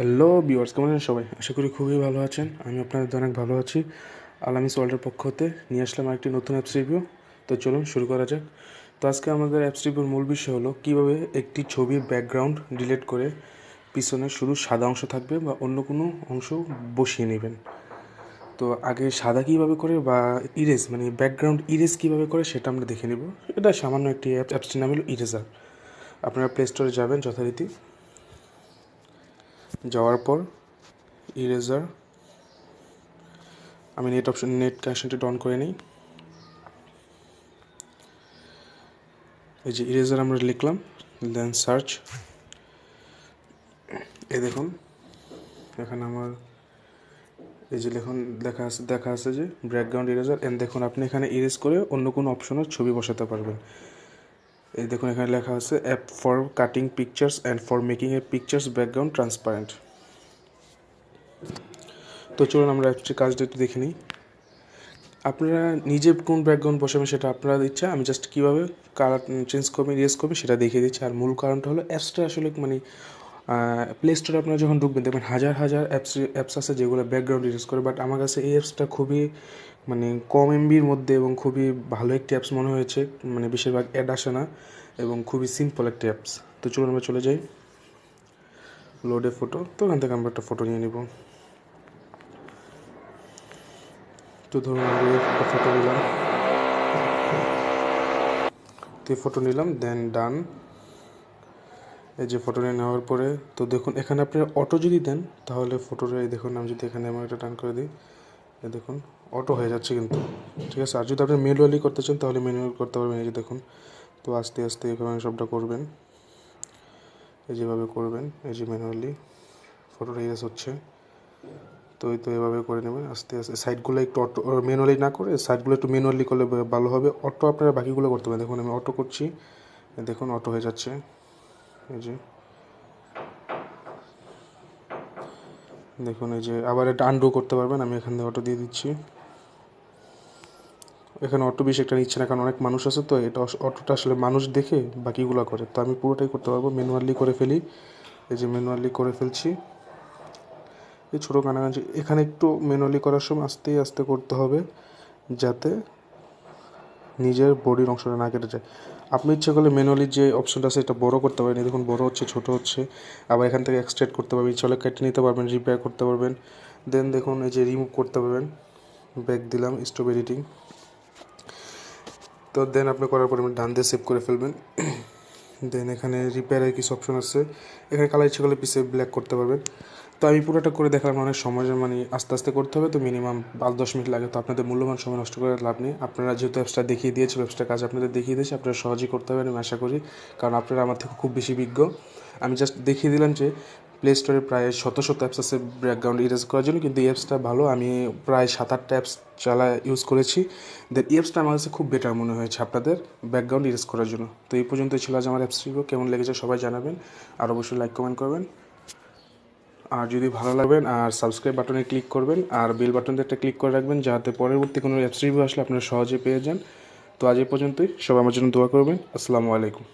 Hello viewers, কেমন আছেন সবাই? আশা করি খুবই ভালো আছেন। আমি আপনাদের অনেক ভালো আছি। আলামিস ওয়ার্ল্ডের পক্ষ হতে নিয়ে আসলাম আরেকটি নতুন অ্যাপস রিভিউ। তো চলুন শুরু করা যাক। তো আজকে আমাদের অ্যাপস রিভিউর মূল বিষয় হলো কীভাবে একটি ছবির ব্যাকগ্রাউন্ড ডিলিট করে পিছনে শুধু সাদা অংশ থাকবে বা অন্য কোনো অংশ বসিয়ে নেবেন। তো আগে সাদা কীভাবে করে বা ইরেজ মানে ব্যাকগ্রাউন্ড ইরেজ কীভাবে করে সেটা আমরা দেখে নেব। এটা সামান্য একটি অ্যাপসটির নাম হলো ইরেজার। আপনারা প্লে স্টোরে যাবেন যথারীতি, যাওয়ার পর ইরেজার, আমি নেট কানেকশনটা অন করে নিই। এই যে ইরেজার আমরা লিখলাম, দেন সার্চ। এই দেখুন এখানে আমার এই যে দেখা আছে যে ব্যাকগ্রাউন্ড ইরেজার। এন্ড দেখুন আপনি এখানে ইরেজ করে অন্য কোনো অপশনের ছবি বসাতে পারবেন। এই দেখুন এখানে লেখা আছে app for cutting pictures and for making A pictures background transparent. তো চলুন আমরা অ্যাপসটির কাজটা একটু দেখে নিই। আপনারা নিজে কোন ব্যাকগ্রাউন্ড বসাবেন সেটা আপনাদের ইচ্ছা। আমি জাস্ট কীভাবে কালার চেঞ্জ করবেন, ইরেজ করবেন সেটা দেখিয়ে দিচ্ছি। আর মূল কারণটা হলো অ্যাপসটা আসলে মানে প্লে স্টোরে আপনারা যখন ঢুকবেন দেখবেন হাজার হাজার অ্যাপস আছে যেগুলো ব্যাকগ্রাউন্ড ইরেজ করে, বাট আমার কাছে এই অ্যাপসটা খুবই মানে কম এমবির মধ্যে এবং খুবই ভালো একটি অ্যাপস মনে হয়েছে। মানে বেশিরভাগ অ্যাড আসে না এবং খুবই সিম্পল একটি অ্যাপস। তো চলুন আমরা চলে যাই লোডে ফটো। তো ওখান থেকে আমরা একটা ফটো নিয়ে নিব। তো ধরুন আমরা একটা ফটো নিলাম, তো ফটো নিলাম, দেন ডান। এই যে ফটো নিয়ে নেওয়ার পরে তো দেখুন এখানে আপনি অটো যদি দেন তাহলে ফটোটা এই দেখুন, আমি যদি এখানে আমার একটা টান করে দিই, এই দেখুন অটো হয়ে যাচ্ছে কিন্তু, ঠিক আছে। আর যদি আপনি ম্যানুয়ালি করতে চান তাহলে ম্যানুয়াল করতে পারবেন। এই যে দেখুন, তো আস্তে আস্তে এভাবে সবটা করবেন, এই যেভাবে করবেন, এই যে ম্যানুয়ালি ফটোটা ইরেজ হচ্ছে। তো এভাবে করে নেবেন আস্তে আস্তে। সাইডগুলো একটু অটো ম্যানুয়ালি না করে সাইডগুলো একটু ম্যানুয়ালি করলে ভালো হবে। অটো আপনারা বাকিগুলো করতে পারেন। দেখুন আমি অটো করছি, দেখুন অটো হয়ে যাচ্ছে। এই যে দেখুন, এই যে আবার এটা আনডু করতে পারবেন। আমি এখান থেকে অটো দিয়ে দিচ্ছি। এখানে অটো বেশি একটা নিচ্ছে না কারণ অনেক মানুষ আছে, তো এটা অটোটা আসলে মানুষ দেখে বাকিগুলো করে। তো আমি পুরোটাই করতে পারবো, ম্যানুয়ালি করে ফেলি। এই যে ম্যানুয়ালি করে ফেলছি। এই ছোটো কানাকাঞ্চি এখানে একটু ম্যানুয়ালি করার সময় আস্তে আস্তে করতে হবে যাতে নিজের বডির অংশটা না কেটে যায়। আপনি ইচ্ছে করলে ম্যানুয়ালি যে অপশনটা আছে এটা বড় করতে পারেন। দেখুন বড় হচ্ছে, ছোট হচ্ছে। আবার এখান থেকে এক্সট্রেট করতে পারবেন, ইচ্ছে হলে কেটে নিতে পারবেন, রিপেয়ার করতে পারবেন। দেন দেখুন এই যে রিমুভ করতে পারবেন। ব্যাক দিলাম, স্টপ এডিটিং। তো দেন আপনি করার পরে ডান দিয়ে সেভ করে ফেলবেন। দেন এখানে রিপেয়ারের কিছু অপশন আছে, এখানে কালার ইচ্ছে করলে পিছে ব্ল্যাক করতে পারবেন। তো আমি পুরোটা করে দেখলাম, অনেক সময় মানে আস্তে আস্তে করতে হবে, তো মিনিমাম 5-10 মিনিট লাগে। তো আপনাদের মূল্যবান সময় নষ্ট করে লাভ নেই। আপনারা যেহেতু অ্যাপসটা দেখিয়ে দিয়েছে, অ্যাপসটার কাজ আপনাদের দেখিয়ে দিয়েছে, আপনারা সহজেই করতে পারেন আমি আশা করি, কারণ আপনারা আমার থেকে খুব বেশি বিজ্ঞ। আমি জাস্ট দেখিয়ে দিলাম যে প্লে স্টোরে প্রায় শত অ্যাপস আছে ব্যাকগ্রাউন্ড ইরেজ করার জন্য, কিন্তু এই অ্যাপসটা ভালো। আমি প্রায় 7-8টা অ্যাপস ইউজ করেছি। দেন এই অ্যাপসটা আমার কাছে খুব বেটার মনে হয়েছে আপনাদের ব্যাকগ্রাউন্ড ইরেজ করার জন্য। তো এই পর্যন্তই ছিল আজ আমার অ্যাপস রিভিউ। কেমন লেগেছে সবাই জানাবেন, আর অবশ্যই লাইক কমেন্ট করবেন। আর যদি ভালো লাগবেন আর সাবস্ক্রাইব বাটনে ক্লিক করবেন, আর বেল বাটনটা একটা ক্লিক করে রাখবেন যাতে পরবর্তী কোনো অ্যাপস রিভিউ আসলে আপনারা সহজে পেয়ে যান। তো আজ এই পর্যন্তই, সবাই আমার জন্য দোয়া করবেন। আসসালামু আলাইকুম।